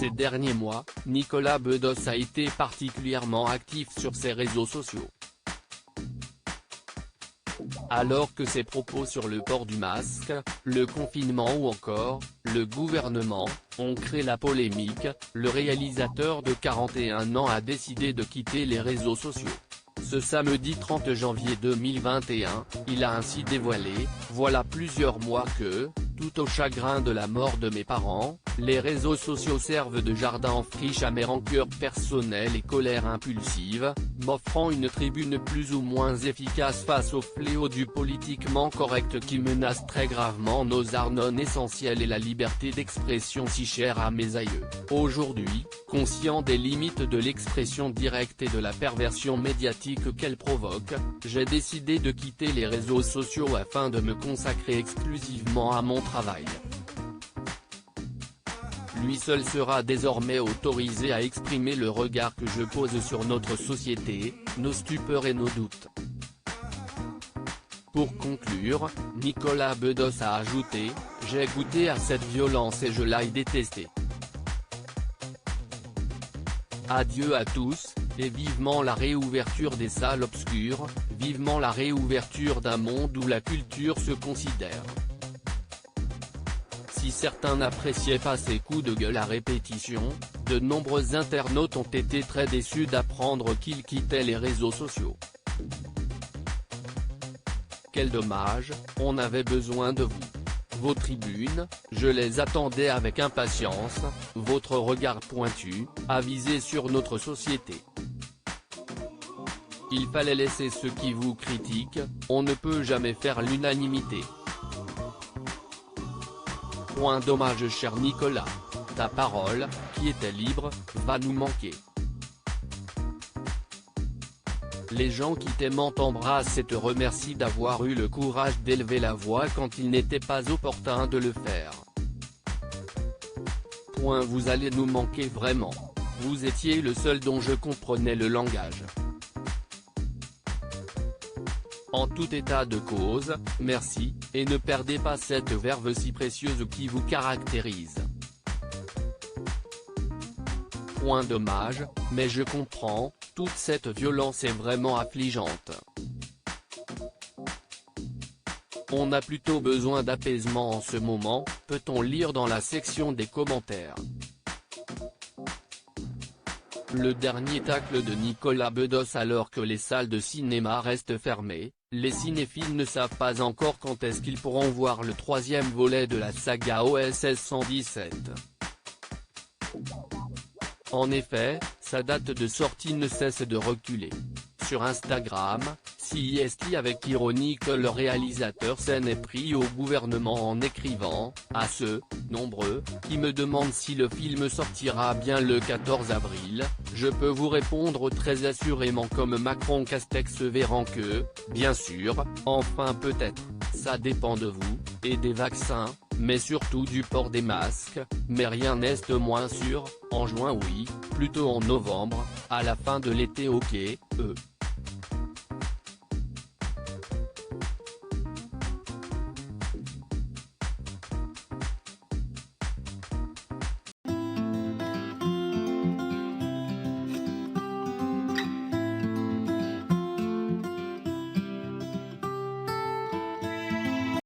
Ces derniers mois, Nicolas Bedos a été particulièrement actif sur ses réseaux sociaux. Alors que ses propos sur le port du masque, le confinement ou encore, le gouvernement, ont créé la polémique, le réalisateur de 41 ans a décidé de quitter les réseaux sociaux. Ce samedi 30 janvier 2021, il a ainsi dévoilé, voilà plusieurs mois que, tout au chagrin de la mort de mes parents, les réseaux sociaux servent de jardin en friche à mes rancœurs personnelles et colères impulsives, m'offrant une tribune plus ou moins efficace face au fléau du politiquement correct qui menace très gravement nos arts non essentiels et la liberté d'expression si chère à mes aïeux. Aujourd'hui, conscient des limites de l'expression directe et de la perversion médiatique qu'elle provoque, j'ai décidé de quitter les réseaux sociaux afin de me consacrer exclusivement à mon travail. Lui seul sera désormais autorisé à exprimer le regard que je pose sur notre société, nos stupeurs et nos doutes. Pour conclure, Nicolas Bedos a ajouté « J'ai goûté à cette violence et je l'ai détestée. Adieu à tous, et vivement la réouverture des salles obscures, vivement la réouverture d'un monde où la culture se considère ». Si certains n'appréciaient pas ces coups de gueule à répétition, de nombreux internautes ont été très déçus d'apprendre qu'il quittait les réseaux sociaux. Quel dommage, on avait besoin de vous. Vos tribunes, je les attendais avec impatience, votre regard pointu, avisé sur notre société. Il fallait laisser ceux qui vous critiquent, on ne peut jamais faire l'unanimité. Point dommage cher Nicolas. Ta parole, qui était libre, va nous manquer. Les gens qui t'aiment t'embrassent et te remercient d'avoir eu le courage d'élever la voix quand il n'était pas opportun de le faire. Point vous allez nous manquer vraiment. Vous étiez le seul dont je comprenais le langage. En tout état de cause, merci, et ne perdez pas cette verve si précieuse qui vous caractérise. Point dommage, mais je comprends, toute cette violence est vraiment affligeante. On a plutôt besoin d'apaisement en ce moment, peut-on lire dans la section des commentaires. Le dernier tacle de Nicolas Bedos alors que les salles de cinéma restent fermées, les cinéphiles ne savent pas encore quand est-ce qu'ils pourront voir le troisième volet de la saga OSS 117. En effet, sa date de sortie ne cesse de reculer. Sur Instagram, CIST avec ironie que le réalisateur s'en est pris au gouvernement en écrivant « À ceux, nombreux, qui me demandent si le film sortira bien le 14 avril, je peux vous répondre très assurément comme Macron Castex verrant que, bien sûr, enfin peut-être, ça dépend de vous, et des vaccins, mais surtout du port des masques, mais rien n'est moins sûr, en juin oui, plutôt en novembre, à la fin de l'été ok,